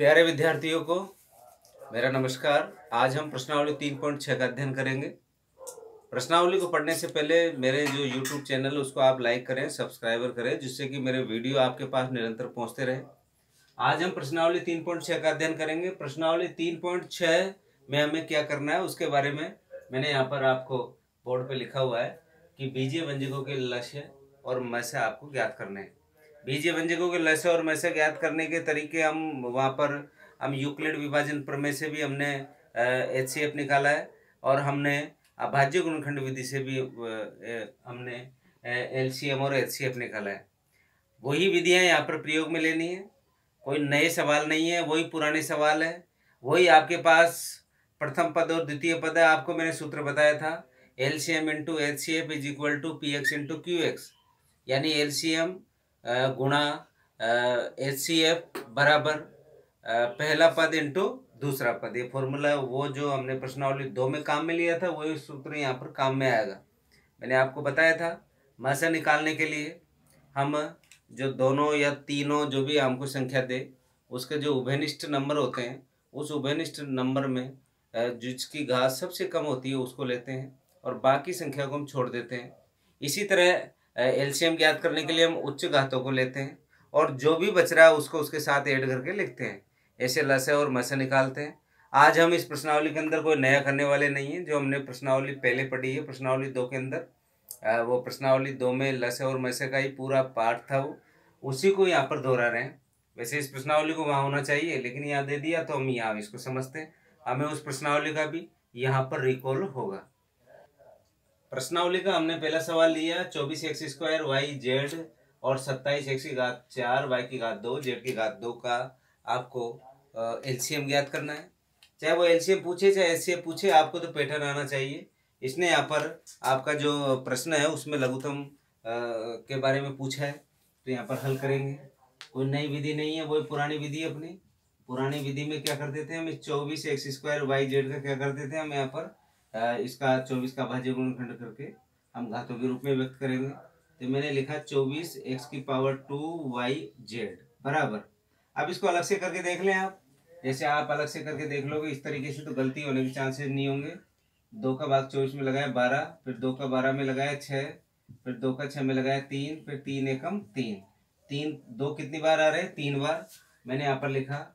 प्यारे विद्यार्थियों को मेरा नमस्कार। आज हम प्रश्नावली 3.6 का अध्ययन करेंगे। प्रश्नावली को पढ़ने से पहले मेरे जो YouTube चैनल है उसको आप लाइक करें, सब्सक्राइबर करें, जिससे कि मेरे वीडियो आपके पास निरंतर पहुंचते रहे। आज हम प्रश्नावली 3.6 का अध्ययन करेंगे। प्रश्नावली 3.6 में हमें क्या करना है उसके बारे में मैंने यहाँ पर आपको बोर्ड पे लिखा हुआ है कि बीजीय व्यंजकों के लस्य और मस्य आपको ज्ञात करने हैं। बीजीय व्यंजकों के लस्य और मस्य ज्ञात करने के तरीके हम यूक्लिड विभाजन प्रमेय से भी हमने HCF निकाला है और हमने अभाज्य गुणनखंड विधि से भी हमने LCM और HCF निकाला है। वही विधियां यहाँ पर प्रयोग में लेनी है, कोई नए सवाल नहीं है, वही पुराने सवाल है। वही आपके पास प्रथम पद और द्वितीय पद है। आपको मैंने सूत्र बताया था LCM into HCF is equal to PX into QX, यानी LCM गुणा HCF बराबर पहला पद इंटू दूसरा पद। ये फॉर्मूला वो जो हमने प्रश्नावली 2 में काम में लिया था वही सूत्र यहाँ पर काम में आएगा। मैंने आपको बताया था मस्य निकालने के लिए हम जो दोनों या तीनों जो भी हमको संख्या दे उसके जो उभयनिष्ठ नंबर होते हैं उस उभयनिष्ठ नंबर में जिसकी घात सबसे कम होती है उसको लेते हैं और बाकी संख्या को हम छोड़ देते हैं। इसी तरह LCM ज्ञात करने के लिए हम उच्च घातों को लेते हैं और जो भी बच रहा है उसको उसके साथ ऐड करके लिखते हैं। ऐसे लस्य और मस्य निकालते हैं। आज हम इस प्रश्नावली के अंदर कोई नया करने वाले नहीं है। जो हमने प्रश्नावली पहले पढ़ी है प्रश्नावली 2 के अंदर, वो प्रश्नावली 2 में लस्य और मस्य का ही पूरा पाठ था, वो उसी को यहाँ पर दोहरा रहे हैं। वैसे इस प्रश्नावली को वहाँ होना चाहिए लेकिन यहाँ दे दिया तो हम यहाँ इसको समझते हैं। हमें उस प्रश्नावली का भी यहाँ पर रिकॉल होगा। प्रश्नावली का हमने पहला सवाल लिया 24x² YZ और 27x की घात 4 y की घात 2 z की घात 2 का आपको LCM ज्ञात करना है। चाहे वो LCM पूछे चाहे HCF पूछे, आपको तो पैटर्न आना चाहिए। इसने यहाँ पर आपका जो प्रश्न है उसमें लघुत्तम के बारे में पूछा है तो यहाँ पर हल करेंगे। कोई नई विधि नहीं है, वही पुरानी विधि है। अपनी पुरानी विधि में क्या करते थे हम, 24x² YZ का क्या करते थे हम यहाँ पर इसका 24 का भाज्य गुणनखंड करके हम घातों के रूप में व्यक्त करेंगे। तो मैंने लिखा 24x⁻2 YZ बराबर। अब इसको अलग से करके देख लें आप। जैसे आप अलग से करके देख लोगे इस तरीके से तो गलती होने के चांसेस नहीं होंगे। 2 का भाग 24 में लगाया 12, फिर 2 का 12 में लगाया 6, फिर 2 का 6 में लगाया 3, फिर 3 एकम 3। 2 कितनी बार आ रहे हैं? 3 बार। मैंने यहाँ पर लिखा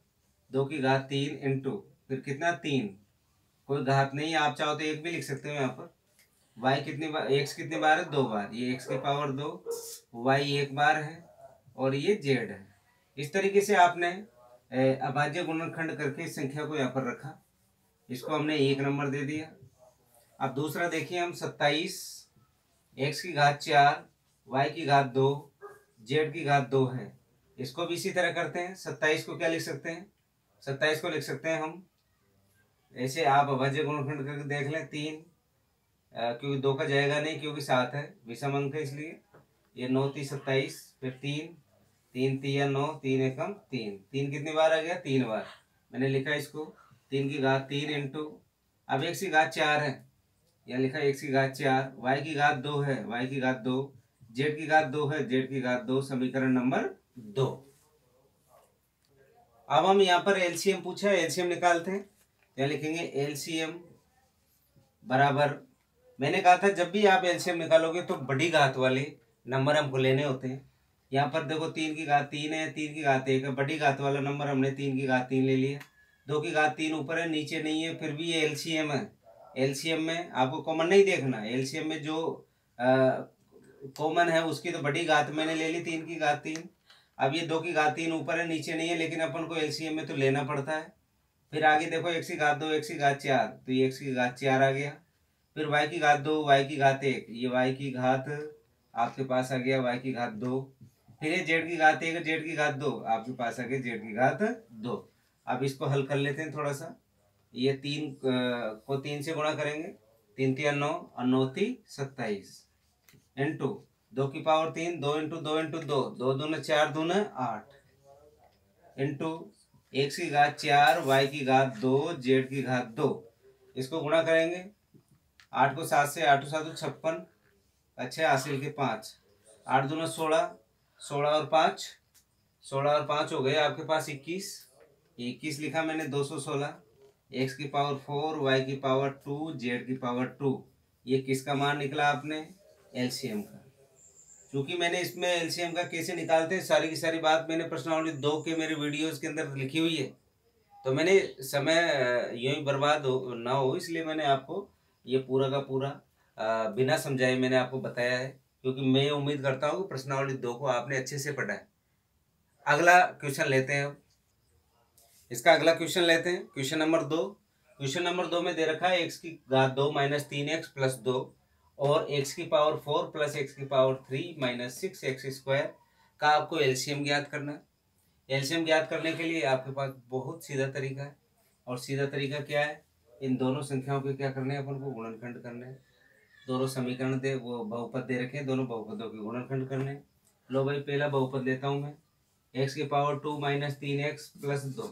2 की घात 3 इंटू फिर कितना 3, कोई घात नहीं है, आप चाहो तो 1 भी लिख सकते हो यहाँ पर। y कितनी बार, x कितनी बार है? 2 बार। ये x की पावर 2, y 1 बार है और ये z है। इस तरीके से आपने अभाज्य गुणनखंड करके इस संख्या को यहाँ पर रखा, इसको हमने 1 नंबर दे दिया। अब दूसरा देखिए हम 27 x की घात 4 y की घात 2 z की घात 2 है। इसको भी इसी तरह करते हैं। 27 को क्या लिख सकते हैं? 27 को लिख सकते हैं हम ऐसे, आप अभाज्य गुणनखंड करके देख लें 3, क्योंकि 2 का जाएगा नहीं क्योंकि 7 है, विषम अंक है इसलिए। ये 9 3 27, फिर 3 3 3 9, 3 एकम 3। 3 कितनी बार आ गया? 3 बार। मैंने लिखा इसको 3 की घात 3 इंटू, अब x की घात 4 है, यहाँ लिखा x की घात 4, y की घात 2 है, y की घात 2, z की घात 2 है, z की घात 2, समीकरण नंबर 2। अब हम यहाँ पर LCM पूछा है, LCM निकालते हैं। यहाँ लिखेंगे LCM बराबर, मैंने कहा था जब भी आप LCM निकालोगे तो बड़ी घात वाले नंबर हमको लेने होते हैं। यहाँ पर देखो 3 की घात 3 है, 3 की घात 1 है, बड़ी घात वाला नंबर हमने 3 की घात 3 ले लिया। 2 की घात 3 ऊपर है नीचे नहीं है, फिर भी ये LCM है। LCM में आपको कॉमन नहीं देखना, LCM में जो कॉमन है उसकी तो बड़ी घात मैंने ले ली 3 की घात 3। अब ये 2 की घात 3 ऊपर है नीचे नहीं है, लेकिन अपन को LCM में तो लेना पड़ता है। फिर आगे देखो x की घात 2 x की घात 4, तो ये x की घात 4 आ गया। फिर y की घात 2 y की घात 1, ये y की घात आपके पास आ गया y की घात 2। फिर ये z की घात 1 z की घात 2 आपके पास आ गया z की घात 2। अब इसको हल कर लेते हैं थोड़ा सा। ये 3 को 3 से गुणा करेंगे, 3 3 9 और 9 3 27 इंटू 2 की पावर 3, 2 इंटू 2 इंटू 2, 2 दूना 4 दूना 8 इंटू x की घात 4 y की घात 2 z की घात 2। इसको गुणा करेंगे 8 को 7 से, 8 को 7 56, अच्छा हासिल के 5, 8 दूना 16, 16 और 5 हो गए आपके पास 21, 21 लिखा मैंने 216, x की पावर 4, y की पावर 2, z की पावर 2। ये किसका मान निकला आपने? एलसीएम का। क्योंकि मैंने इसमें एलसीएम का कैसे निकालते हैं सारी की सारी बात मैंने प्रश्नावली 2 के मेरे वीडियोस के अंदर लिखी हुई है, तो मैंने समय यूं ही बर्बाद ना हो इसलिए मैंने आपको ये पूरा का पूरा बिना समझाए मैंने आपको बताया है, क्योंकि मैं उम्मीद करता हूँ कि प्रश्नावली 2 को आपने अच्छे से पढ़ा है। अगला क्वेश्चन लेते हैं। इसका अगला क्वेश्चन लेते हैं, क्वेश्चन नंबर 2। क्वेश्चन नंबर 2 में दे रखा है x की घात 2 माइनस 3x प्लस 2 और x की पावर 4 प्लस x की पावर 3 माइनस 6x स्क्वायर का आपको एलसीएम ज्ञात करना है। एलसीएम ज्ञात करने के लिए आपके पास बहुत सीधा तरीका है, और सीधा तरीका क्या है? इन दोनों संख्याओं के क्या करने हैं? अपन को गुणनखंड करने हैं। दोनों समीकरण दे वो बहुपद दे रखे हैं, दोनों बहुपदों के गुणनखंड करने हैं। लो भाई पहला बहुपद लेता हूं मैं, x की पावर 2 माइनस 3x प्लस 2।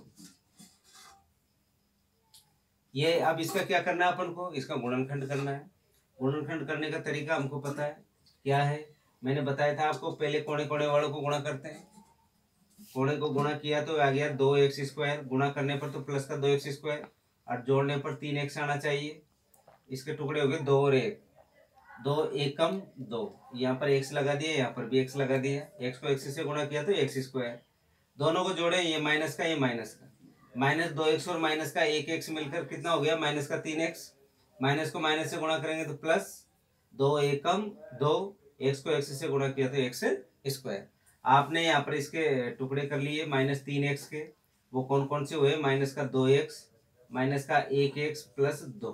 ये अब इसका क्या करना है? अपन को इसका गुणनखंड करना है। गुणनखंड करने का तरीका हमको पता है क्या है, मैंने बताया था आपको। पहले कोने कोने वालों को गुणा करते हैं, कोने को गुणा किया तो आ गया 2x स्क्वायर, गुणा करने पर तो प्लस का 2x स्क्वायर, और जोड़ने पर 3x आना चाहिए। इसके टुकड़े हो गए 2 और 1, 2 एकम 2, यहाँ पर x लगा दिया, यहाँ पर भी x लगा दिया। x को x से गुणा किया तो x स्क्वायर, दोनों को जोड़े, ये माइनस का ये माइनस का, माइनस 2x और माइनस का 1x मिलकर कितना हो गया? माइनस का 3x। माइनस को माइनस से गुणा करेंगे तो प्लस 2 एकम 2, x को x से गुणा किया तो x स्क्वायर। आपने यहाँ पर इसके टुकड़े कर लिए -3x के, वो कौन कौन से हुए? माइनस का 2x, माइनस का 1x प्लस 2,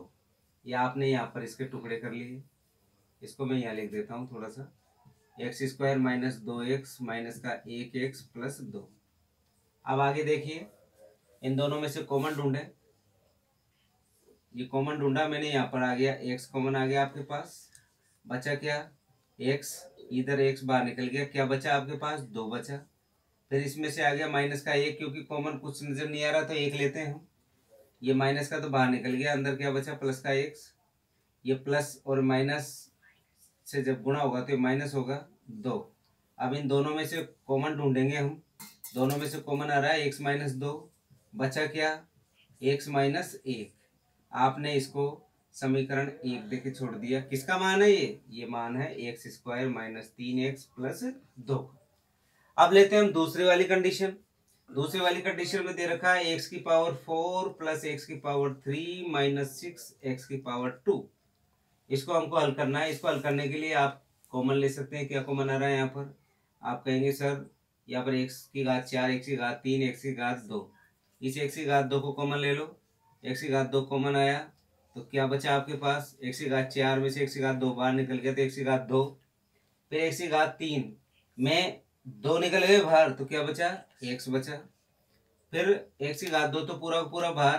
ये आपने यहाँ पर इसके टुकड़े कर लिए। इसको मैं यहाँ लिख देता हूँ थोड़ा सा, x square minus 2x minus का 1x प्लस 2। अब आगे देखिए, इन दोनों में से कॉमन ढूंढे, ये कॉमन ढूंढा मैंने, यहाँ पर आ गया x कॉमन आ गया आपके पास, बचा क्या? x, इधर x बाहर निकल गया, क्या बचा आपके पास? 2 बचा। फिर इसमें से आ गया माइनस का 1, क्योंकि कॉमन कुछ नजर नहीं आ रहा तो 1 लेते हैं हम। ये माइनस का तो बाहर निकल गया, अंदर क्या बचा? प्लस का x। ये प्लस और माइनस से जब गुणा होगा तो ये माइनस होगा 2। अब इन दोनों में से कॉमन ढूंढेंगे हम, दोनों में से कॉमन आ रहा है x माइनस 2, बचा क्या? x minus 1। आपने इसको समीकरण 1 देके छोड़ दिया। किसका मान है ये मान है x square minus 3x plus 2। अब लेते हैं हम दूसरी वाली कंडीशन। दूसरी वाली कंडीशन में दे रखा है x की पावर 4 प्लस x की पावर 3 माइनस 6x की पावर 2। इसको हमको हल करना है। इसको हल करने के लिए आप कॉमन ले सकते हैं। क्या कॉमन आ रहा है यहाँ पर? आप कहेंगे सर यहाँ पर x की घात 4, x की घात 3, x की घात 2, इस x की घात 2 को कॉमन ले लो। x की घात 2 कॉमन आया तो क्या बचा आपके पास? x की घात 4 में से x की घात 2 बाहर निकल गया तो x की घात 2, फिर x की घात 3 में 2 निकल गए बाहर तो क्या बचा? x बचा। फिर x की घात 2 तो पूरा पूरा बाहर,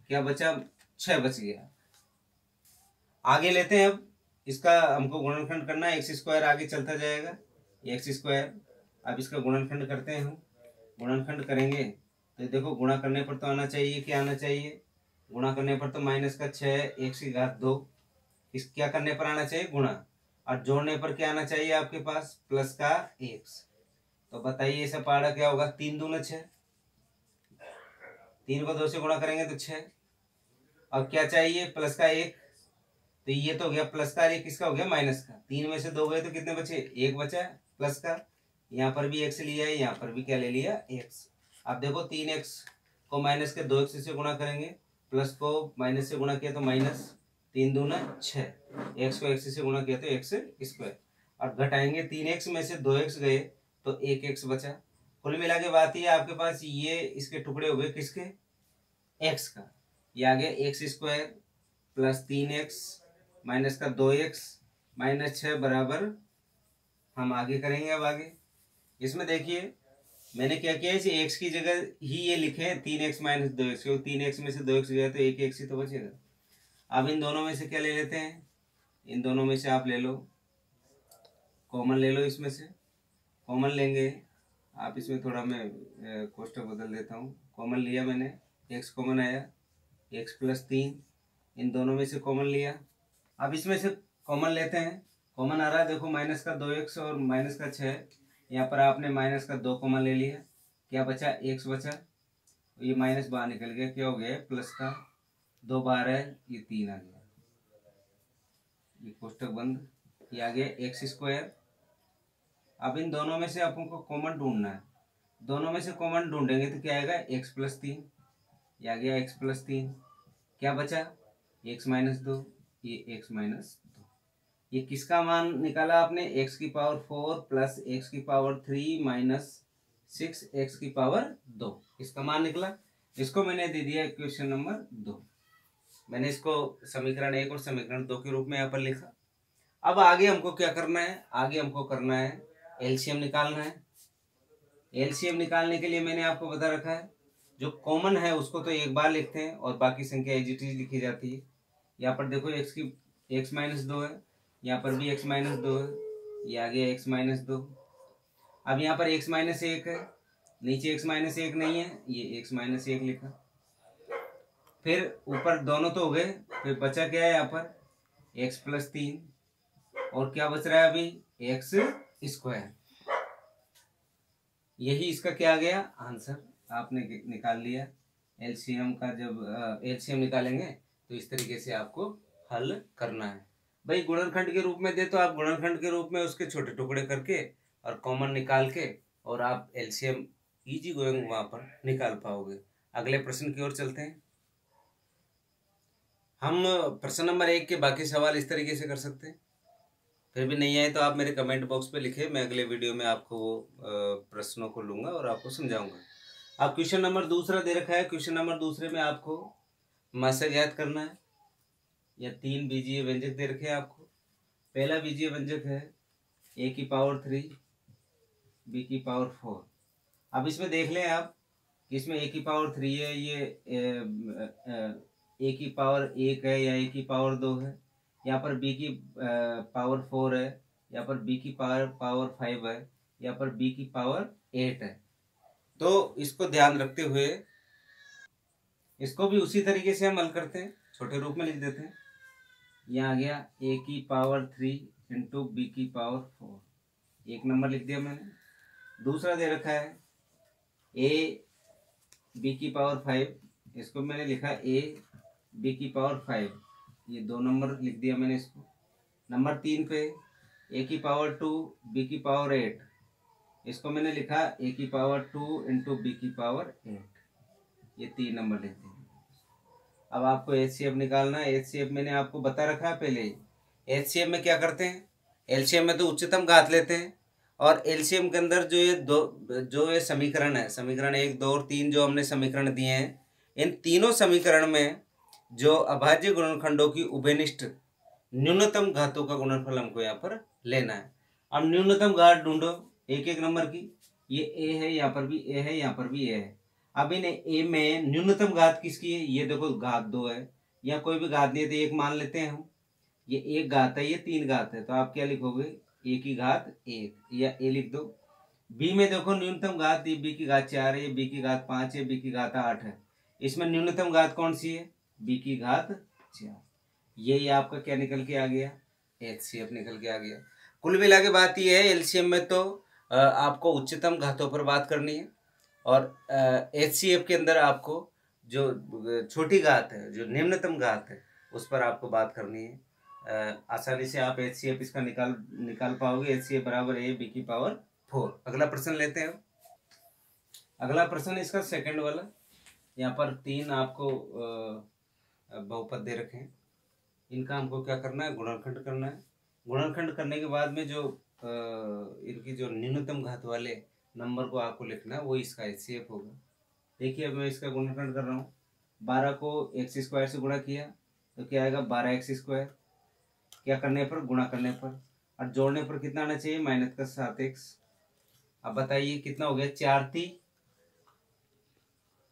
क्या बचा? 6 बच गया। आगे लेते हैं। अब इसका हमको गुणनखंड करना है। एक्स स्क्वायर आगे चलता जाएगा, एक्स स्क्वायर। अब इसका गुणनखंड करते हैं हम। गुणनखंड करेंगे तो देखो गुणा करने पर तो आना चाहिए, क्या आना चाहिए? गुणा करने पर तो माइनस का 6 एक्स की घात 2, इस क्या करने पर आना चाहिए? गुणा। और जोड़ने पर क्या आना चाहिए आपके पास? प्लस का एक्स। तो बताइए ऐसा पहाड़ा क्या होगा? 3 दूना 6, 3 को 2 से गुणा करेंगे तो 6। अब क्या चाहिए? प्लस का 1। तो ये तो हो गया प्लस का, एक किसका हो गया? माइनस का। 3 में से 2 गए तो कितने बचे? 1 बचा प्लस का। यहाँ पर भी x लिया है, यहाँ पर भी क्या ले लिया? x। अब देखो 3x को माइनस के 2x से गुणा करेंगे, प्लस को माइनस से गुणा किया तो माइनस, 3 दूना 6, x को x से गुणा किया तो x स्क्वायर। और घटाएंगे 3x में से 2x गए तो 1x बचा। कुल मिला के बात ये आपके पास ये इसके टुकड़े हो गए किसके? x का। ये आ गया x square plus 3x minus का 2x माइनस 6 बराबर, हम आगे करेंगे। अब आगे इसमें देखिए मैंने क्या किया, इसे x की जगह ही ये लिखे 3x माइनस 2x, क्योंकि 3x में से 2x गया तो 1x ही तो बचेगा। अब इन दोनों में से क्या ले लेते हैं? इन दोनों में से आप ले लो, कॉमन ले लो। इसमें से कॉमन लेंगे आप, इसमें थोड़ा मैं कोष्टक बदल देता हूँ। कॉमन लिया मैंने, x कॉमन आया, x प्लस 3, इन दोनों में से कॉमन लिया। अब इसमें से कॉमन लेते हैं। कॉमन आ रहा है देखो माइनस का 2x और माइनस का 6, यहाँ पर आपने माइनस का 2 कॉमन ले लिया, क्या बचा? x बचा। ये माइनस बाहर निकल गया, क्या हो गया प्लस का 2 बार है, ये 3 आ गया, ये कोष्टक बंद, ये आ गया एक्स स्क्वायर। अब इन दोनों में से अपन को कॉमन ढूंढना है, दोनों में से कॉमन ढूंढेंगे तो क्या आएगा एक्स प्लस 3, ये आ गया एक्स प्लस 3, क्या बचा एक्स माइनस 2, ये एक्स माइनस 2। ये किसका मान निकाला आपने, एक्स की पावर 4 प्लस एक्स की पावर 3 माइनस 6 एक्स की पावर 2, इसका मान निकला। इसको मैंने दे दिया क्वेश्चन नंबर 2। मैंने इसको समीकरण 1 और समीकरण 2 के रूप में यहाँ पर लिखा। अब आगे हमको क्या करना है, आगे हमको करना है एलसीएम निकालना है। एलसीएम निकालने के लिए मैंने आपको बता रखा है, जो कॉमन है उसको तो एक बार लिखते हैं और बाकी संख्या एज इट इज लिखी जाती है। यहाँ पर देखो एक्स माइनस 2 है, यहाँ पर भी एक्स माइनस 2 है, ये आ गया एक्स माइनस 2। अब यहाँ पर एक्स माइनस 1 है, नीचे एक्स माइनस 1 नहीं है, ये एक्स माइनस 1 लिखा। फिर ऊपर दोनों तो हो गए, फिर बचा क्या है यहाँ पर एक्स प्लस 3, और क्या बच रहा है अभी एक्स स्क्वायर। यही इसका क्या आ गया आंसर, आपने निकाल लिया। एलसीएम का जब एलसीएम निकालेंगे तो इस तरीके से आपको हल करना है। भाई गुणनखंड के रूप में दे तो आप गुणनखंड के रूप में उसके छोटे टुकड़े करके और कॉमन निकाल के और आप एलसीएम इजी गोइंग वहां पर निकाल पाओगे। अगले प्रश्न की ओर चलते हैं। हम प्रश्न नंबर 1 के बाकी सवाल इस तरीके से कर सकते हैं। फिर भी नहीं आए तो आप मेरे कमेंट बॉक्स पे लिखे, मैं अगले वीडियो में आपको वो प्रश्नों को लूंगा और आपको समझाऊंगा। अब क्वेश्चन नंबर दूसरा दे रखा है, क्वेश्चन नंबर दूसरे में आपको मात्रा ज्ञात करना है, या 3 बीजीय व्यंजक दे रखे हैं आपको। पहला बीजीय व्यंजक है a की पावर 3 b की पावर 4। अब इसमें देख लें आप कि इसमें a की पावर 3 है, ये a की पावर 1 है या a की पावर 2 है, यहाँ पर b की पावर 4 है, यहाँ पर b की पावर 5 है, यहाँ पर b की पावर 8 है। तो इसको ध्यान रखते हुए इसको भी उसी तरीके से हम हल करते हैं, छोटे रूप में लिख देते हैं। यहाँ आ गया a की पावर 3 इंटू बी की पावर 4, एक नंबर लिख दिया मैंने। दूसरा दे रखा है a b की पावर 5, इसको मैंने लिखा a b की पावर 5, ये 2 नंबर लिख दिया मैंने इसको। नंबर 3 पे a की पावर 2 b की पावर 8, इसको मैंने लिखा a की पावर 2 इंटू बी की पावर 8, ये 3 नंबर लिख दिए। अब आपको एचसीएफ निकालना है। एचसीएफ मैंने आपको बता रखा है पहले ही। एचसीएफ में क्या करते हैं, एलसीएम में तो उच्चतम घात लेते हैं, और एलसीएम के अंदर जो ये समीकरण है, समीकरण 1, 2 और 3 जो हमने समीकरण दिए हैं, इन तीनों समीकरण में जो अभाज्य गुणनखंडों की उभयनिष्ठ न्यूनतम घातों का गुणनफल हमको यहाँ पर लेना है। अब न्यूनतम घात ढूंढो एक एक नंबर की, ये ए है, यहाँ पर भी ए है, यहाँ पर भी ए है। अब इन ए में न्यूनतम घात किसकी है, ये देखो घात 2 है, या कोई भी घात नहीं है तो एक मान लेते हैं हम, ये 1 घात है, ये 3 घात है, तो आप क्या लिखोगे ए की घात 1, या ए लिख दो। बी में देखो न्यूनतम घात, ये बी की घात 4 है, बी की घात 5 है, बी की घात 8 है, इसमें न्यूनतम घात कौन सी है, बी की घात 4। यही आपका क्या निकल के आ गया, एचसीएफ निकल के आ गया। कुल मिला के बात यह है, एलसीएम में तो आपको उच्चतम घातों पर बात करनी है, और एचसीएफ के अंदर आपको जो छोटी घात है, जो निम्नतम घात है, उस पर आपको बात करनी है। आसानी से आप एचसीएफ इसका निकाल पाओगे। एचसीएफ बराबर ए बी की पावर 4। अगला प्रश्न लेते हैं। अगला प्रश्न इसका सेकंड वाला, यहाँ पर 3 आपको बहुपद दे रखे हैं, इनका हमको क्या करना है, गुणनखंड करना है। गुणनखंड करने के बाद में जो इनकी जो न्यूनतम घात वाले नंबर को आपको लिखना है, वो इसका एचसीएफ होगा। देखिए अब मैं इसका गुणनखंड कर रहा हूँ। 12 को एक्स स्क्वायर से गुणा किया तो क्या आएगा 12x², क्या करने पर, गुणा करने पर, और जोड़ने पर कितना आना चाहिए, -7x। अब बताइए कितना हो गया, 4 थी,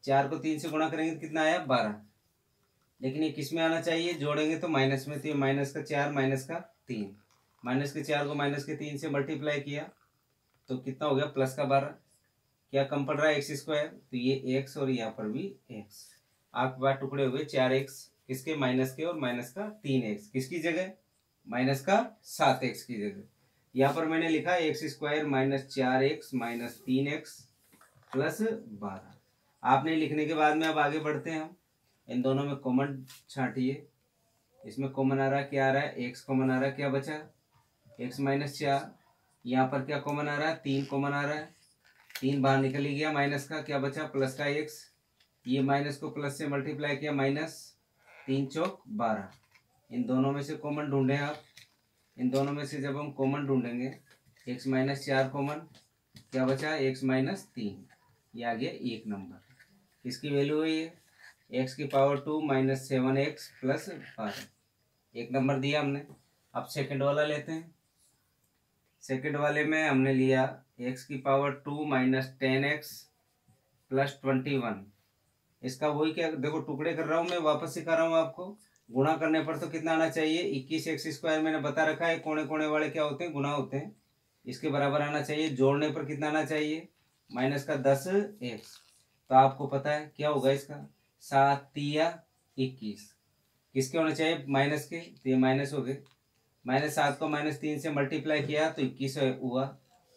4 को 3 से गुणा करेंगे तो कितना आया 12, लेकिन ये किस में आना चाहिए, जोड़ेंगे तो माइनस में, तो ये -4 -3, -4 को -3 से मल्टीप्लाई किया तो कितना हो गया +12। क्या कम पड़ रहा है x², तो ये x और यहाँ पर भी x, आपके पास टुकड़े हो गए 4x, किसके, माइनस के, और -3x किसकी जगह, -7x की जगह। यहाँ पर मैंने लिखा x² -4x -3x +12। आपने लिखने के बाद में अब आगे बढ़ते हैं हम। इन दोनों में कॉमन छांटिए। इसमें कॉमन आ रहा है, क्या आ रहा है, एक्स कॉमन आ रहा है, क्या बचा एक्स माइनस 4। यहाँ पर क्या कॉमन आ रहा है, 3 कॉमन आ रहा है, 3 बाहर निकल ही गया, माइनस का क्या बचा प्लस का एक्स। ये माइनस को प्लस से मल्टीप्लाई किया, माइनस 3 चौक 12। इन दोनों में से कॉमन ढूंढें आप। इन दोनों में से जब हम कॉमन ढूंढेंगे, एक्स माइनस 4 कॉमन, क्या बचा एक्स माइनस 3। ये आ गया 1 नंबर। इसकी वैल्यू है ये एक्स की power 2 minus 7x plus 12। 1 number दिया हमने। अब सेकंड वाला लेते हैं। सेकंड वाले में हमने लिया एक्स की पावर 2 माइनस 10x प्लस 21। इसका वही क्या, देखो टुकड़े कर रहा हूँ मैं, वापस सिखा रहा हूँ आपको। गुणा करने पर तो कितना आना चाहिए, 21x² मैंने बता रखा है, कोने कोने वाले क्या होते हैं, गुना होते हैं, इसके बराबर आना चाहिए। जोड़ने पर कितना आना चाहिए, माइनस का 10x। तो आपको पता है क्या होगा इसका, 7 तिया 21। किसके होने चाहिए, माइनस के, तो ये माइनस हो गए। माइनस 7 को माइनस 3 से मल्टीप्लाई किया तो 21 हुआ।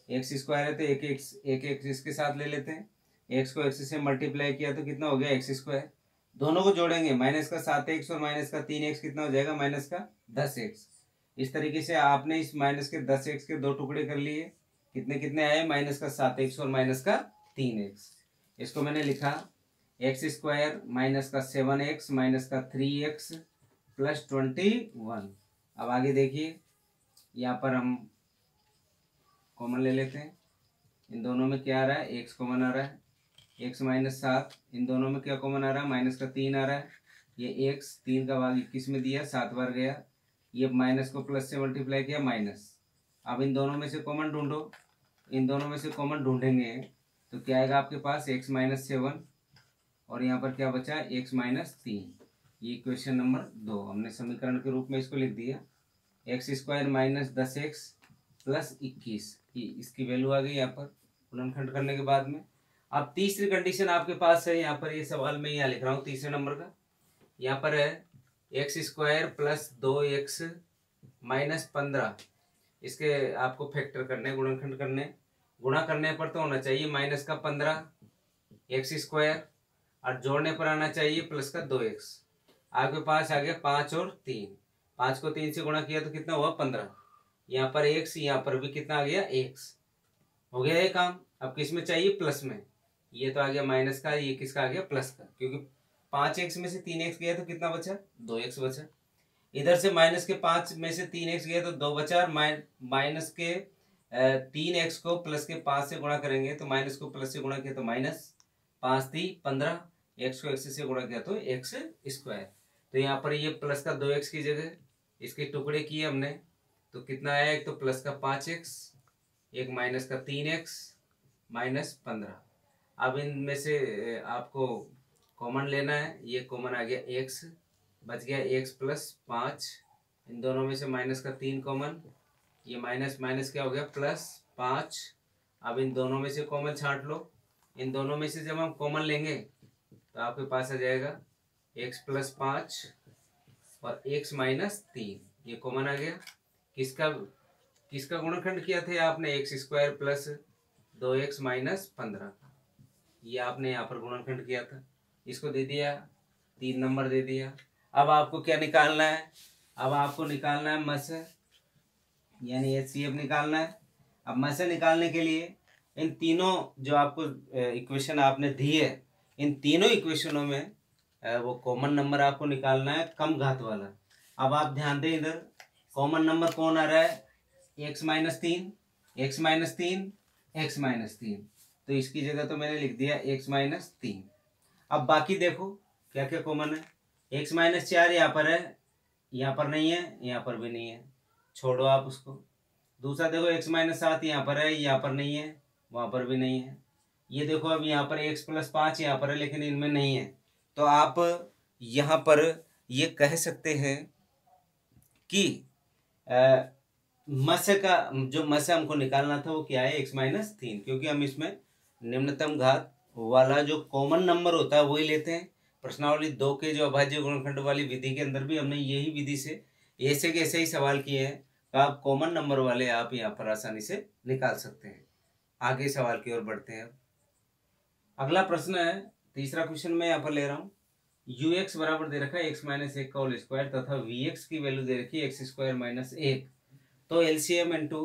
x² है तो एक एक्स इसके साथ ले लेते हैं। एक्स को एक्स से मल्टीप्लाई किया तो कितना हो गया x²। दोनों को जोड़ेंगे, माइनस का 7x और माइनस का 3x कितना हो जाएगा, माइनस का 10x। इस तरीके से आपने इस माइनस के 10x के 2 टुकड़े कर लिए। कितने कितने आए, माइनस का 7x और माइनस का 3x। इसको मैंने लिखा x² माइनस का 7x माइनस का 3x प्लस 21। अब आगे देखिए, यहाँ पर हम कॉमन ले लेते हैं। इन दोनों में क्या आ रहा है, एक्स कॉमन आ रहा है, एक्स माइनस 7। इन दोनों में क्या कॉमन आ रहा है, माइनस का 3 आ रहा है। ये एक्स 3 का भाग 21 में दिया, 7 बार गया। ये माइनस को प्लस से मल्टीप्लाई किया, माइनस। अब इन दोनों में से कॉमन ढूंढो। इन दोनों में से कॉमन ढूंढेंगे तो क्या आएगा आपके पास, एक्स माइनस 7 और यहाँ पर क्या बचा, एक्स माइनस 3। ये इक्वेशन नंबर 2 हमने समीकरण के रूप में इसको लिख दिया। x² माइनस 10x प्लस 21, इसकी वैल्यू आ गई यहाँ पर गुणनखंड करने के बाद में। अब तीसरी कंडीशन आपके पास है, यहाँ पर ये सवाल मैं यहाँ लिख रहा हूँ तीसरे नंबर का। यहाँ पर है x² प्लस 2x माइनस 15। इसके आपको फैक्टर करने, गुणनखंड करने। गुणा करने पर तो होना चाहिए माइनस का 15 x² और जोड़ने पर आना चाहिए प्लस का 2x। आपके पास आ गया 5 और 3। 5 को 3 से गुणा किया तो कितना हुआ, 15। यहाँ पर x, यहाँ पर भी कितना आ गया, x। हो गया ये काम। अब किस में चाहिए, प्लस में। ये तो आ गया माइनस का, ये किसका आ गया, प्लस का, क्योंकि 5x में से 3x गया तो कितना बचा, 2x बचा। इधर से माइनस के 5 में से 3x गया तो 2 बचा। और माइनस के 3x को प्लस के 5 से गुणा करेंगे तो माइनस को प्लस से गुणा किया तो माइनस 5 3 15, x को x से गुणा किया तो x²। तो यहाँ पर ये प्लस का 2x की जगह इसके टुकड़े किए हमने तो कितना आया, एक तो प्लस का 5x, एक माइनस का 3x माइनस 15। अब इनमें से आपको कॉमन लेना है। ये कॉमन आ गया x, बच गया x प्लस 5। इन दोनों में से माइनस का 3 कॉमन, ये माइनस माइनस क्या हो गया, प्लस 5। अब इन दोनों में से कॉमन छांट लो। इन दोनों में से जब हम कॉमन लेंगे तो आपके पास आ जाएगा x प्लस 5 और x माइनस 3। ये कॉमन आ गया। किसका किसका गुणनखंड किया था आपने, x² प्लस 2x माइनस 15 का। ये आपने यहाँ पर गुणनखंड किया था, इसको दे दिया, 3 नंबर दे दिया। अब आपको क्या निकालना है, अब आपको निकालना है मस, यानी HCF निकालना है। अब मस निकालने के लिए इन तीनों जो आपको इक्वेशन आपने दी है, इन तीनों इक्वेशनों में वो कॉमन नंबर आपको निकालना है, कम घात वाला। अब आप ध्यान दें, इधर कॉमन नंबर कौन आ रहा है, x minus 3, x minus 3, x minus 3। तो इसकी जगह तो मैंने लिख दिया x माइनस 3। अब बाकी देखो क्या क्या कॉमन है। x माइनस 4 यहाँ पर है, यहाँ पर नहीं है, यहाँ पर भी नहीं है, छोड़ो आप उसको। दूसरा देखो x माइनस 7 यहाँ पर है, यहाँ पर नहीं है, वहाँ पर भी नहीं है। ये देखो अब यहाँ पर x प्लस 5 यहाँ पर है, लेकिन इनमें नहीं है। तो आप यहाँ पर ये कह सकते हैं कि मस का जो मस हमको निकालना था वो क्या है, x माइनस 3, क्योंकि हम इसमें निम्नतम घात वाला जो कॉमन नंबर होता है वही लेते हैं। प्रश्नावली 2 के जो अभाज्य गुणनखंड वाली विधि के अंदर भी हमने यही विधि से ऐसे के ऐसे ही सवाल किए हैं। तो आप कॉमन नंबर वाले आप यहाँ पर आसानी से निकाल सकते हैं। आगे सवाल की ओर बढ़ते हैं। अगला प्रश्न है तीसरा क्वेश्चन मैं यहाँ पर ले रहा हूँ, यू एक्स बराबर दे रखा है एक्स माइनस एक का होल स्क्वायर तथा वी एक्स की वैल्यू दे रखी है एक्स स्क्वायर माइनस एक। तो LCM into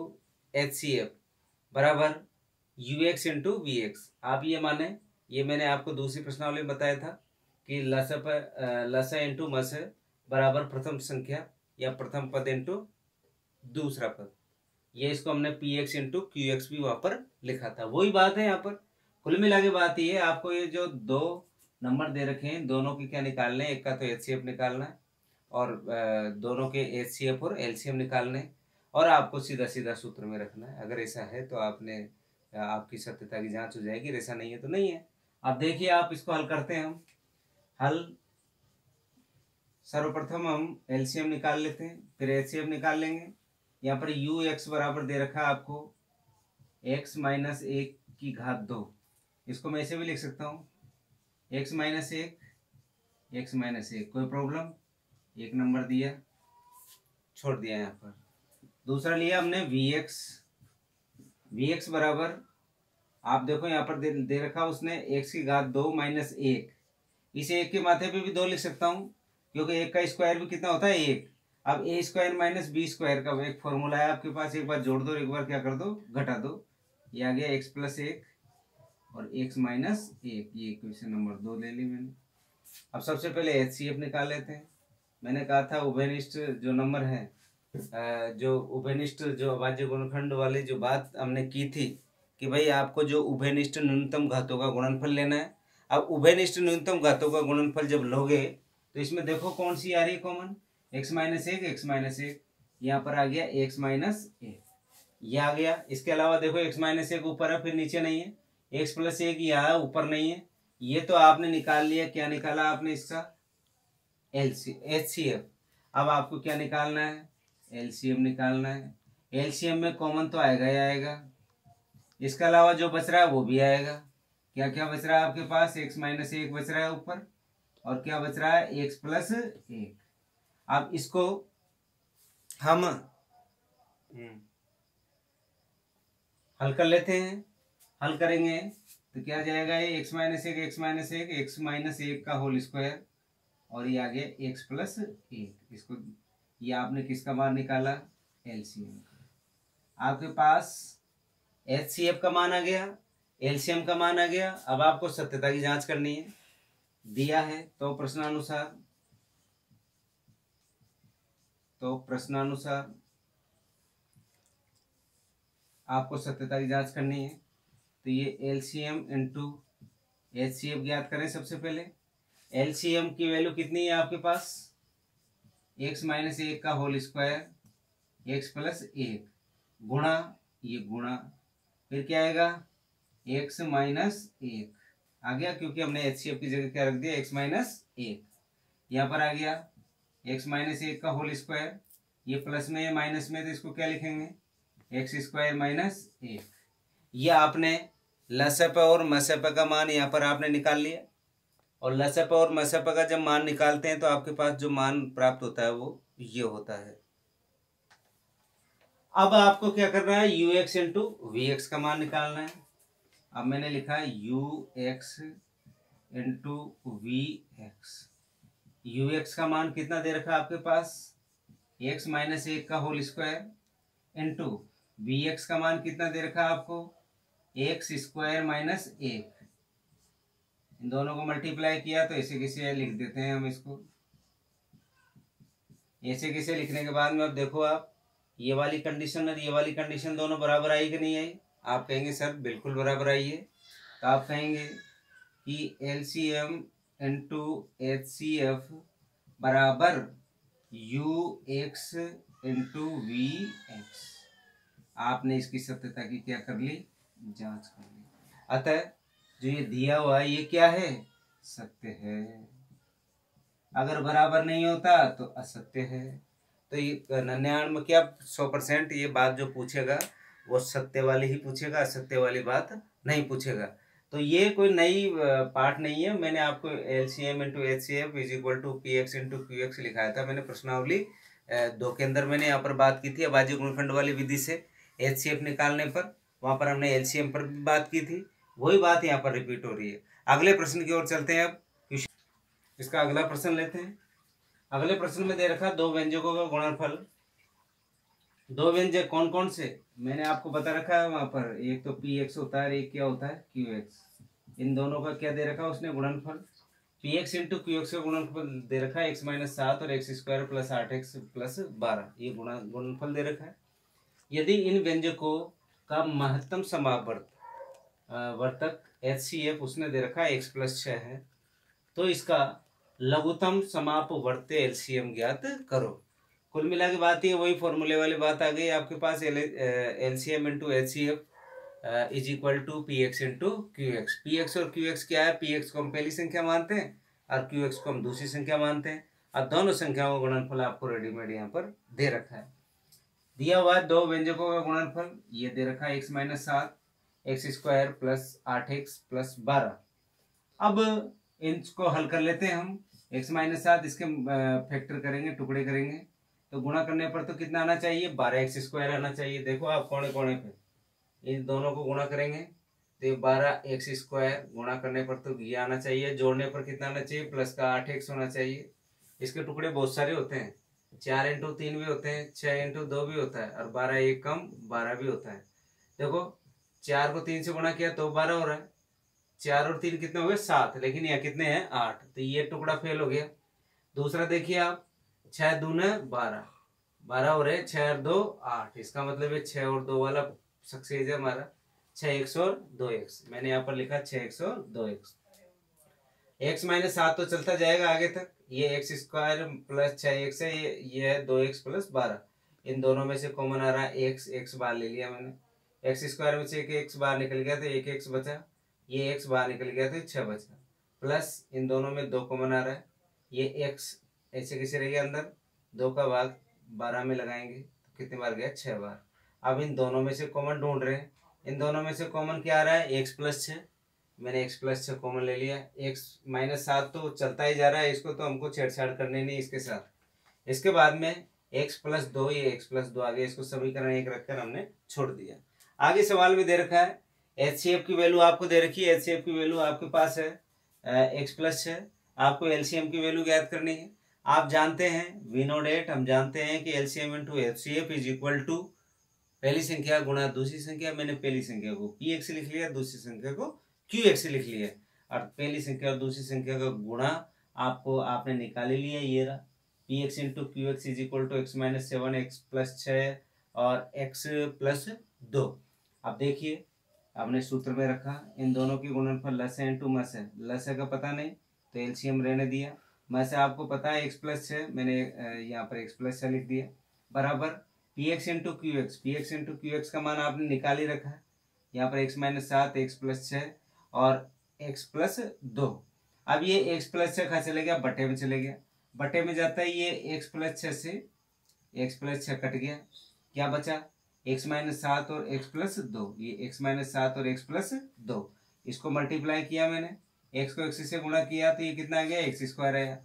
H C F बराबर U X into V X. आप ये माने, ये मैंने आपको दूसरी प्रश्नावली में बताया था कि लस इंटू मस बराबर प्रथम संख्या या प्रथम पद इंटू दूसरा पद। ये इसको हमने P X into Q x भी वहाँ पर लिखा था, वही बात है यहाँ पर। कुल मिला के बात ये है, आपको ये जो दो नंबर दे रखे हैं दोनों के क्या निकालने हैं, एक का तो एचसीएफ निकालना है और दोनों के एचसीएफ और एलसीएम निकालने हैं, और आपको सीधा सीधा सूत्र में रखना है। अगर ऐसा है तो आपकी सत्यता की जांच हो जाएगी, ऐसा नहीं है तो नहीं है। अब देखिए आप इसको हल करते हैं। हम हल सर्वप्रथम हम एलसीएम निकाल लेते हैं, फिर एचसीएफ निकाल लेंगे। यहाँ पर यू एक्स बराबर दे रखा है आपको एक्स माइनस एक की घात दो। इसको मैं ऐसे भी लिख सकता हूँ एक्स माइनस एक, एक्स माइनस एक, कोई प्रॉब्लम। एक नंबर दिया, छोड़ दिया यहाँ पर। दूसरा लिया हमने वी एक्स बराबर, आप देखो यहाँ पर दे रखा उसने एक्स की घात दो माइनस एक। इस एक के माथे पे भी दो लिख सकता हूँ, क्योंकि एक का स्क्वायर भी कितना होता है एक। अब ए स्क्वायर माइनस बी स्क्वायर का एक फॉर्मूला है आपके पास, एक बार जोड़ दो, एक बार क्या कर दो, घटा दो। ये आ गया एक्स प्लस एक और एक्स माइनस एक। ये क्वेश्चन नंबर 2 ले ली मैंने। अब सबसे पहले एचसीएफ निकाल लेते हैं। मैंने कहा था उभयनिष्ठ जो नंबर है, जो उभयनिष्ठ जो अभाज्य गुणनखंड वाली जो बात हमने की थी कि भाई आपको जो उभयनिष्ठ न्यूनतम घातों का गुणनफल लेना है। अब उभयनिष्ठ न्यूनतम घातों का गुणनफल जब लोगे तो इसमें देखो कौन सी आ रही है कॉमन, एक्स माइनस एक, एक्स माइनस एक। यहाँ पर आ गया एक्स माइनस एक, यह आ गया। इसके अलावा देखो एक्स माइनस एक ऊपर है फिर नीचे नहीं है, एक्स प्लस एक यहाँ ऊपर नहीं है। ये तो आपने निकाल लिया, क्या निकाला आपने इसका एचसीएफ। अब आपको क्या निकालना है, एलसीएम निकालना है। एलसीएम में कॉमन तो आएगा ही आएगा, इसके अलावा जो बच रहा है वो भी आएगा। क्या क्या बच रहा है आपके पास, एक्स माइनस एक बच रहा है ऊपर, और क्या बच रहा है, एक्स प्लस एक। अब इसको हम हल कर लेते हैं। हल करेंगे तो क्या जाएगा, ये एक्स माइनस एक, एक्स माइनस एक, एक्स माइनस एक का होल स्क्वायर, और ये आ गया एक्स प्लस एक। इसको ये आपने किसका मान निकाला, एलसीएम का। आपके पास एचसीएफ का मान आ गया, एलसीएम का मान आ गया। अब आपको सत्यता की जांच करनी है, दिया है तो प्रश्नानुसार आपको सत्यता की जांच करनी है। तो ये एलसीएम इंटू एचसीएफ ज्ञात करें। सबसे पहले एलसीएम की वैल्यू कितनी है आपके पास, एक्स माइनस एक का होल स्क्वायर एक्स प्लस एक, गुणा ये गुणा, फिर क्या आएगा, एक्स माइनस एक आ गया, क्योंकि हमने एचसीएफ की जगह क्या रख दिया, एक्स माइनस एक। यहाँ पर आ गया एक्स माइनस एक का होल स्क्वायर, ये प्लस में है माइनस में, तो इसको क्या लिखेंगे, एक्स स्क्वायर माइनस एक। ये आपने लसप और मसप का मान यहाँ पर आपने निकाल लिया, और लसप और मसप का जब मान निकालते हैं तो आपके पास जो मान प्राप्त होता है वो ये होता है। अब आपको क्या करना है, U X into V X का मान निकालना है। अब मैंने लिखा है U X into V X. U X का मान कितना दे रखा है आपके पास, एक्स माइनस एक का whole square into V X का मान कितना दे रखा है आपको, एक्स स्क्वायर माइनस एक। इन दोनों को मल्टीप्लाई किया तो ऐसे कैसे लिख देते हैं हम इसको। ऐसे कैसे लिखने के बाद में अब देखो आप, ये वाली कंडीशन और ये वाली कंडीशन दोनों बराबर आई कि नहीं आई। आप कहेंगे सर बिल्कुल बराबर आई है। तो आप कहेंगे कि एलसीएम इंटू एचसीएफ बराबर U X into V X. आपने इसकी सत्यता की क्या कर ली, जांच कर ली। अतः जो ये दिया हुआ है ये क्या है, सत्य है। अगर बराबर नहीं होता तो असत्य है। तो ये 99 में क्या 100% ये बात जो पूछेगा वो सत्य वाली ही पूछेगा, असत्य वाली बात नहीं पूछेगा। तो ये कोई नई पाठ नहीं है। मैंने आपको LCM into HCF is equal to P X into Q X लिखाया था। मैंने प्रश्नावली 2 के अंदर मैंने यहाँ पर बात की थी अभाज्य गुणनखंड वाली विधि से एचसीएफ निकालने पर। वहाँ पर हमने एलसीएम पर भी बात की थी, वही बात यहाँ पर रिपीट हो रही है। अगले प्रश्न की ओर चलते हैं। अब इसका अगला प्रश्न लेते हैं। अगले प्रश्न में दे रखा दो व्यंजकों का गुणनफल। दो व्यंजक कौन कौन से मैंने आपको बता रखा है वहां पर, एक तो पी एक्स होता है, एक क्या होता है क्यू एक्स। इन दोनों का क्या दे रखा है उसने गुणनफल। P X into Q x का गुणनफल दे रखा है x-7 और x² प्लस 8x प्लस 12, ये गुणनफल दे रखा है। यदि इन व्यंजकों का महत्तम वर्तक HCF उसने दे रखा है x+6 है, तो इसका लघुत्तम समापवर्ती एलसीएम ज्ञात करो। कुल मिला के बात ये वही फॉर्मूले वाली बात आ गई आपके पास। LCM into HCF is equal to P X into Q X. P X और क्यू एक्स क्या है, पी एक्स को हम पहली संख्या मानते हैं और क्यू एक्स को हम दूसरी संख्या मानते हैं, और दोनों संख्याओं का गुणनफल आपको रेडीमेड यहाँ पर दे रखा है। दिया हुआ दो व्यंजकों का गुणनफल ये दे रखा है x-7 x² plus 8x plus 12। अब इनको हल कर लेते हैं हम। x-7 इसके फैक्टर करेंगे, टुकड़े करेंगे, तो गुणा करने पर तो कितना आना चाहिए, 12x² आना चाहिए। देखो आप कोने कोने पे इन दोनों को गुणा करेंगे तो ये 12x² गुणा करने पर तो ये आना चाहिए, जोड़ने पर कितना आना चाहिए, प्लस का 8x होना चाहिए। इसके टुकड़े बहुत सारे होते हैं, 4x3 भी होते हैं, 6x2 भी होता है, और 12 एक कम 12 भी होता है। देखो 4 को 3 से गुणा किया तो 12 हो रहा है, 4 और 3 कितने हो गए 7, लेकिन यहाँ कितने हैं 8, तो ये टुकड़ा फेल हो गया। दूसरा देखिए आप, 6 दूने 12, 12 हो रहे, 6 और 2 8, इसका मतलब है 6 और 2 वाला सक्सेस है हमारा। 6x और 2x मैंने यहाँ पर लिखा 6x और 2x। x-7 तो चलता जाएगा आगे तक, ये x² प्लस 6x है, ये है 2x प्लस 12। इन दोनों में से कॉमन आ रहा है x बार ले लिया मैंने, x² में से एक x बार निकल गया तो एक x बचा, ये x बाहर निकल गया तो 6 बचा, प्लस इन दोनों में 2 कॉमन आ रहा है, ये x ऐसे कैसे रह गया अंदर, 2 का भाग 12 में लगाएंगे तो कितने बार गया 6 बार। अब इन दोनों में से कॉमन ढूंढ रहे हैं, इन दोनों में से कॉमन क्या आ रहा है, x+6, मैंने x+6 कॉमन ले लिया। x-7 तो चलता ही जा रहा है, इसको तो हमको छेड़छाड़ करनी नहीं इसके साथ। इसके बाद में x+2, ये x+2 आ गया, इसको समीकरण 1 रखकर हमने छोड़ दिया। आगे सवाल में दे रखा है HCF की वैल्यू आपको दे रखी है, HCF की वैल्यू आपके पास है x+6, आपको LCM की वैल्यू ज्ञात करनी है। आप जानते हैं V0 हम जानते हैं कि LCM into HCF is equal to पहली संख्या गुणा दूसरी संख्या। मैंने पहली संख्या को px लिख लिया, दूसरी संख्या को qx लिख लिया, और पहली संख्या और दूसरी संख्या का गुणा आपने निकाल लिया, ये रहा px into qx is equal to x-7 x+6 और x+2। अब देखिए आपने सूत्र में रखा, इन दोनों की गुणनफल लस है इंटू मस है, लस है का पता नहीं तो एलसीएम रहने दिया, मस है आपको पता है x+6, मैंने यहाँ पर x+6 लिख दिया, बराबर px इंटू क्यू एक्स का मान आपने निकाल ही रखा है, यहाँ पर x-7 x+6 और x+2। अब ये x+6 कहाँ चले गया, बटे में चले गया, बटे में जाता है ये x+6 से x+6 कट गया, क्या बचा x-7 और x+2, ये x-7 और x+2, इसको मल्टीप्लाई किया मैंने, x को x से गुणा किया तो ये कितना आ गया x² आया,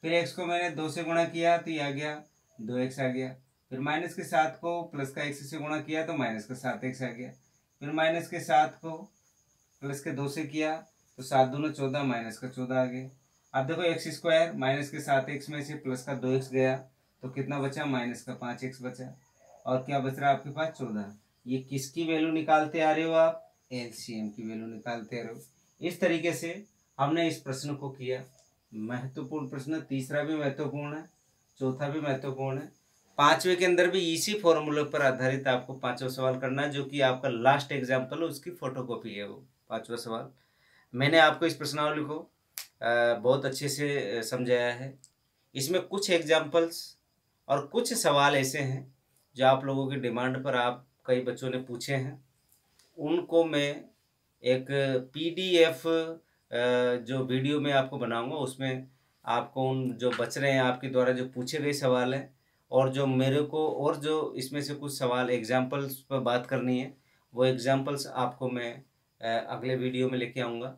फिर x को मैंने 2 से गुणा किया तो ये आ गया 2x आ गया, फिर माइनस के 7 को प्लस का x से गुणा किया तो माइनस का 7x आ गया, फिर माइनस के 7 को प्लस के 2 से किया तो 7 दूना 14, माइनस का 14 आ गया। अब देखो x² माइनस के 7x में से प्लस का 2x गया तो कितना बचा, माइनस का 5x बचा, और क्या बच रहा है आपके पास 14। ये किसकी वैल्यू निकालते आ रहे हो आप, एलसीएम की वैल्यू निकालते आ रहे हो। इस तरीके से हमने इस प्रश्न को किया। महत्वपूर्ण प्रश्न, तीसरा भी महत्वपूर्ण है, चौथा भी महत्वपूर्ण है, पांचवे के अंदर भी इसी फॉर्मूले पर आधारित आपको पांचवा सवाल करना है, जो कि आपका लास्ट एग्जाम्पल है, उसकी फोटोकॉपी है वो पांचवा सवाल। मैंने आपको इस प्रश्नावली को बहुत अच्छे से समझाया है। इसमें कुछ एग्जाम्पल्स और कुछ सवाल ऐसे हैं जो आप लोगों की डिमांड पर आप कई बच्चों ने पूछे हैं, उनको मैं एक PDF जो वीडियो में आपको बनाऊंगा, उसमें आपको उन जो बच रहे हैं आपके द्वारा जो पूछे गए सवाल हैं, और जो मेरे को और जो इसमें से कुछ सवाल एग्जाम्पल्स पर बात करनी है, वो एग्जाम्पल्स आपको मैं अगले वीडियो में लेके आऊँगा,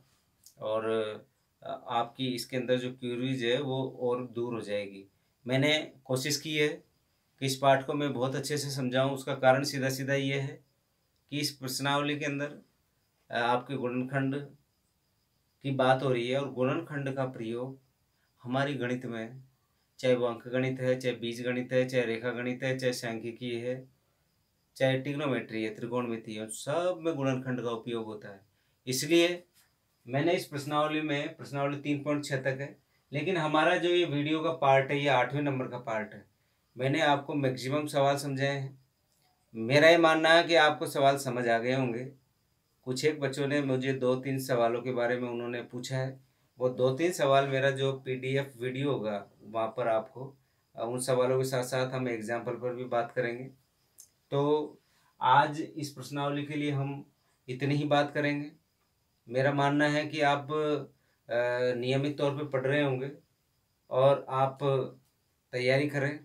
और आपकी इसके अंदर जो क्यूरीज है वो और दूर हो जाएगी। मैंने कोशिश की है कि इस पाठ को मैं बहुत अच्छे से समझाऊं। उसका कारण सीधा सीधा ये है कि इस प्रश्नावली के अंदर आपके गुणनखंड की बात हो रही है और गुणनखंड का प्रयोग हमारी गणित में, चाहे वो अंक गणित है, चाहे बीज गणित है, चाहे रेखा गणित है, चाहे सांख्यिकी है, चाहे ट्रिग्नोमेट्री है, त्रिकोणमिति है, सब में गुणनखंड का उपयोग होता है। इसलिए मैंने इस प्रश्नावली में, प्रश्नावली 3.6 तक है, लेकिन हमारा जो ये वीडियो का पार्ट है, ये 8वें नंबर का पार्ट है। मैंने आपको मैक्सिमम सवाल समझाए हैं। मेरा ये मानना है कि आपको सवाल समझ आ गए होंगे। कुछ एक बच्चों ने मुझे 2-3 सवालों के बारे में उन्होंने पूछा है। वो 2-3 सवाल मेरा जो PDF वीडियो होगा वहाँ पर आपको उन सवालों के साथ साथ हम एग्जाम्पल पर भी बात करेंगे। तो आज इस प्रश्नावली के लिए हम इतनी ही बात करेंगे। मेरा मानना है कि आप नियमित तौर पे पढ़ रहे होंगे और आप तैयारी करें।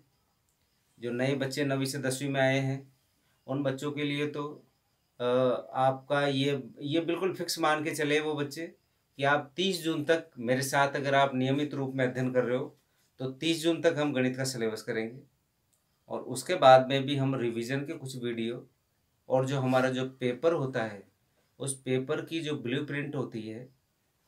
जो नए बच्चे 9वीं से 10वीं में आए हैं उन बच्चों के लिए तो आपका ये बिल्कुल फिक्स मान के चले वो बच्चे कि आप 30 जून तक मेरे साथ अगर आप नियमित रूप में अध्ययन कर रहे हो तो 30 जून तक हम गणित का सिलेबस करेंगे और उसके बाद में भी हम रिवीजन के कुछ वीडियो और जो हमारा जो पेपर होता है उस पेपर की जो ब्लूप्रिंट होती है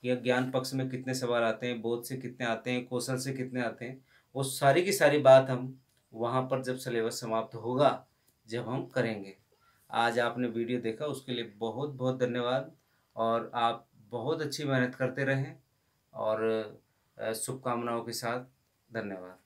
कि ज्ञान पक्ष में कितने सवाल आते हैं, बोध से कितने आते हैं, कौशल से कितने आते हैं, वो सारी की सारी बात हम वहाँ पर जब सिलेबस समाप्त होगा जब हम करेंगे। आज आपने वीडियो देखा उसके लिए बहुत बहुत धन्यवाद और आप बहुत अच्छी मेहनत करते रहें और शुभकामनाओं के साथ धन्यवाद।